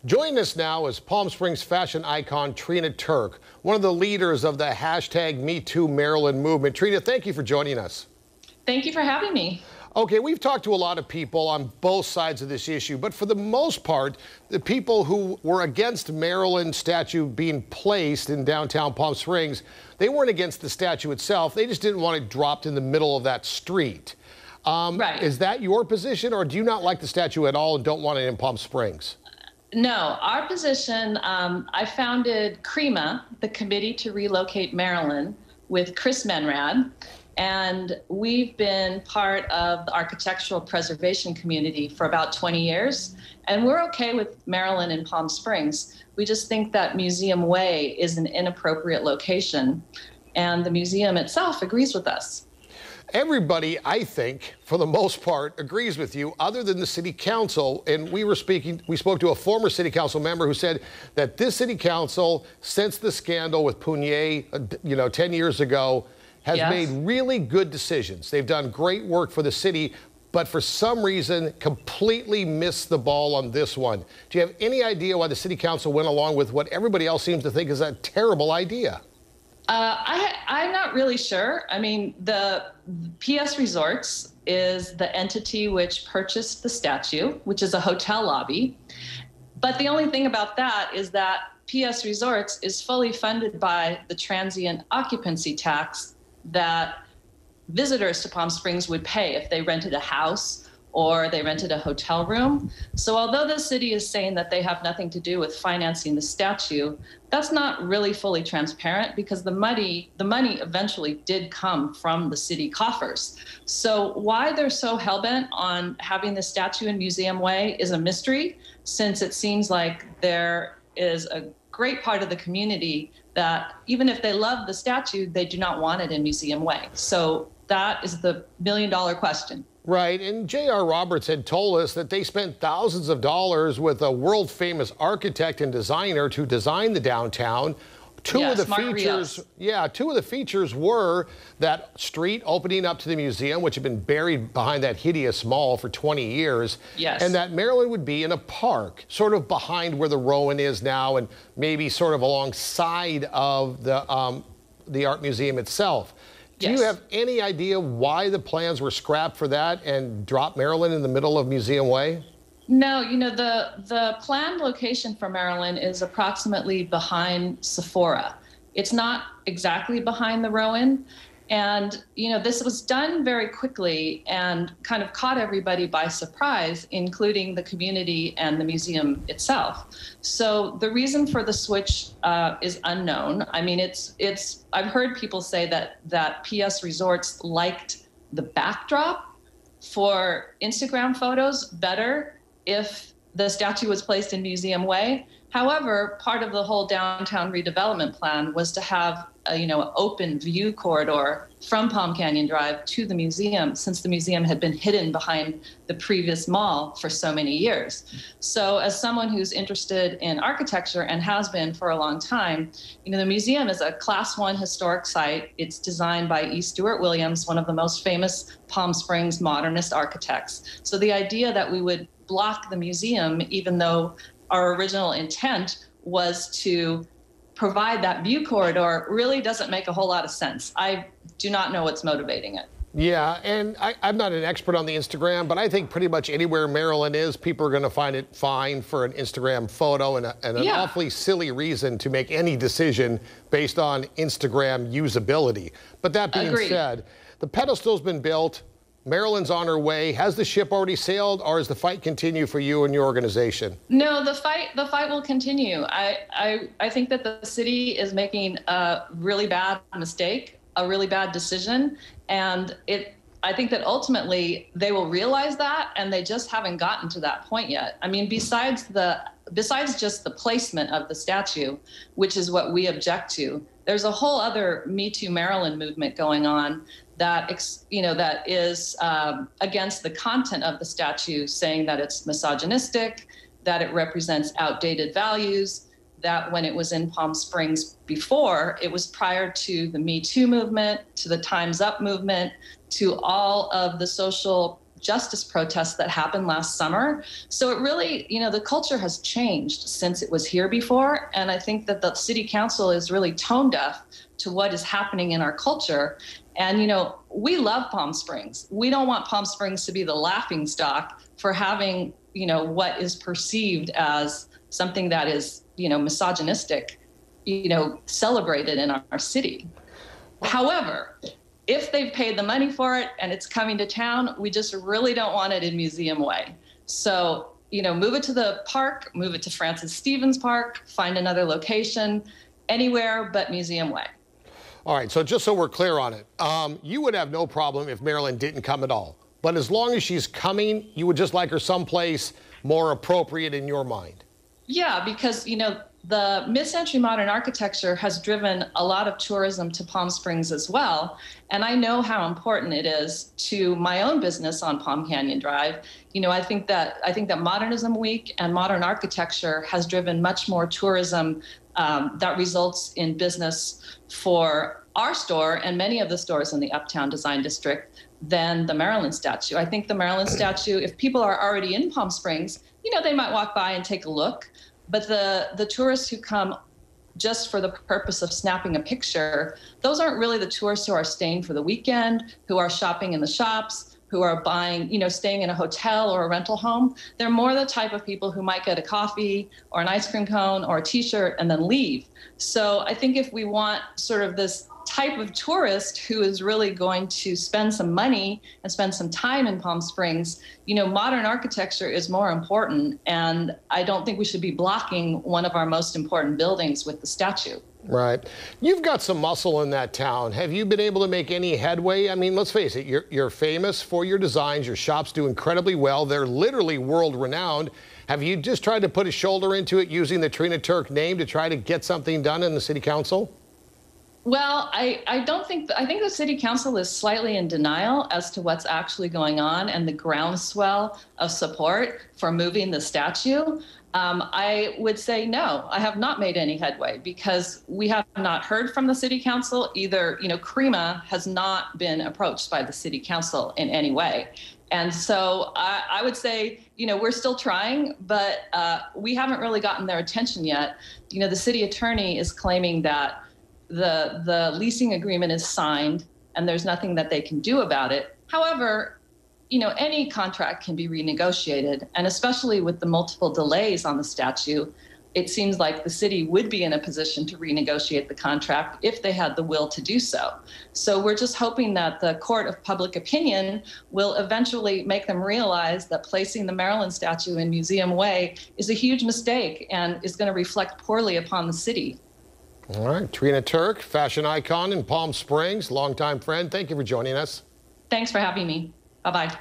Joining us now is Palm Springs fashion icon Trina Turk, one of the leaders of the hashtag #MeTooMarilyn movement. Trina, thank you for joining us. Thank you for having me. Okay, we've talked to a lot of people on both sides of this issue, but for the most part, the people who were against Marilyn's statue being placed in downtown Palm Springs, they weren't against the statue itself. They just didn't want it dropped in the middle of that street. Right. Is that your position, or do you not like the statue at all and don't want it in Palm Springs? No, our position, I founded CREMA, the Committee to Relocate Marilyn, with Chris Menrad, and we've been part of the architectural preservation community for about 20 years, and we're okay with Marilyn in Palm Springs. We just think that Museum Way is an inappropriate location, and the museum itself agrees with us. Everybody, I think, for the most part, agrees with you, other than the city council. And we spoke to a former city council member who said that this city council, since the scandal with Punier, 10 years ago, has made really good decisions. They've done great work for the city, but for some reason, completely missed the ball on this one. Do you have any idea why the city council went along with what everybody else seems to think is a terrible idea? I'm not really sure. I mean, the PS Resorts is the entity which purchased the statue, which is a hotel lobby. But the only thing about that is that PS Resorts is fully funded by the transient occupancy tax that visitors to Palm Springs would pay if they rented a house or they rented a hotel room. So although the city is saying that they have nothing to do with financing the statue, that's not really fully transparent because the money eventually did come from the city coffers. So why they're so hell-bent on having the statue in Museum Way is a mystery, since it seems like there is a great part of the community that even if they love the statue, they do not want it in Museum Way. So that is the million-dollar question. Right, and J.R. Roberts had told us that they spent thousands of dollars with a world-famous architect and designer to design the downtown. Two of the features were that street opening up to the museum, which had been buried behind that hideous mall for 20 years. Yes. And that Marilyn would be in a park, sort of behind where the Rowan is now, and maybe sort of alongside of the art museum itself. Do you have any idea why the plans were scrapped for that and dropped Marilyn in the middle of Museum Way? No, the planned location for Marilyn is approximately behind Sephora. It's not exactly behind the Rowan. And, this was done very quickly and kind of caught everybody by surprise, including the community and the museum itself. So the reason for the switch is unknown. I mean, I've heard people say that PS Resorts liked the backdrop for Instagram photos better if the statue was placed in Museum Way. However, part of the whole downtown redevelopment plan was to have an open view corridor from Palm Canyon Drive to the museum, since the museum had been hidden behind the previous mall for so many years. So as someone who's interested in architecture and has been for a long time, the museum is a Class 1 historic site. It's designed by E. Stewart Williams, one of the most famous Palm Springs modernist architects. So the idea that we would block the museum, even though our original intent was to provide that view corridor, really doesn't make a whole lot of sense. I do not know what's motivating it. Yeah, and I'm not an expert on the Instagram, but I think pretty much anywhere Marilyn is, people are going to find it fine for an Instagram photo and an awfully silly reason to make any decision based on Instagram usability. But that being said, the pedestal's been built. Marilyn's on her way. Has the ship already sailed, or does the fight continue for you and your organization? No, the fight will continue. I think that the city is making a really bad mistake, a really bad decision, and I think that ultimately they will realize that, and they just haven't gotten to that point yet. I mean, besides just the placement of the statue, which is what we object to, there's a whole other Me Too Marilyn movement going on that is against the content of the statue, saying that it's misogynistic, that it represents outdated values, that when it was in Palm Springs before, it was prior to the Me Too movement, to the Time's Up movement, to all of the social justice protests that happened last summer. So it really, the culture has changed since it was here before. And I think that the city council is really tone deaf to what is happening in our culture. And, we love Palm Springs. We don't want Palm Springs to be the laughing stock for having, what is perceived as something that is, misogynistic, celebrated in our city. However, if they've paid the money for it and it's coming to town, we just really don't want it in Museum Way. So, move it to the park, move it to Francis Stevens Park, find another location, anywhere but Museum Way. All right, so just so we're clear on it, you would have no problem if Marilyn didn't come at all. But as long as she's coming, you would just like her someplace more appropriate in your mind. Yeah, because, the mid-century modern architecture has driven a lot of tourism to Palm Springs as well. And I know how important it is to my own business on Palm Canyon Drive. I think that Modernism Week and modern architecture has driven much more tourism that results in business for our store and many of the stores in the Uptown Design District than the Marilyn statue. I think the Marilyn statue, if people are already in Palm Springs, they might walk by and take a look. But the tourists who come just for the purpose of snapping a picture, those aren't really the tourists who are staying for the weekend, who are shopping in the shops, who are buying, staying in a hotel or a rental home. They're more the type of people who might get a coffee or an ice cream cone or a t-shirt and then leave. So I think if we want sort of this type of tourist who is really going to spend some money and spend some time in Palm Springs, modern architecture is more important. And I don't think we should be blocking one of our most important buildings with the statue. Right. You've got some muscle in that town. Have you been able to make any headway? I mean, let's face it, you're famous for your designs. Your shops do incredibly well. They're literally world renowned. Have you just tried to put a shoulder into it using the Trina Turk name to try to get something done in the city council? Well, I think the city council is slightly in denial as to what's actually going on and the groundswell of support for moving the statue. I would say no, I have not made any headway because we have not heard from the city council. Either, CREMA has not been approached by the city council in any way. And so I would say, we're still trying, but we haven't really gotten their attention yet. The city attorney is claiming that the leasing agreement is signed and there's nothing that they can do about it. However, any contract can be renegotiated, and especially with the multiple delays on the statue, it seems like the city would be in a position to renegotiate the contract if they had the will to do so. So we're just hoping that the court of public opinion will eventually make them realize that placing the Marilyn statue in Museum Way is a huge mistake and is going to reflect poorly upon the city. All right, Trina Turk, fashion icon in Palm Springs, longtime friend. Thank you for joining us. Thanks for having me. Bye-bye.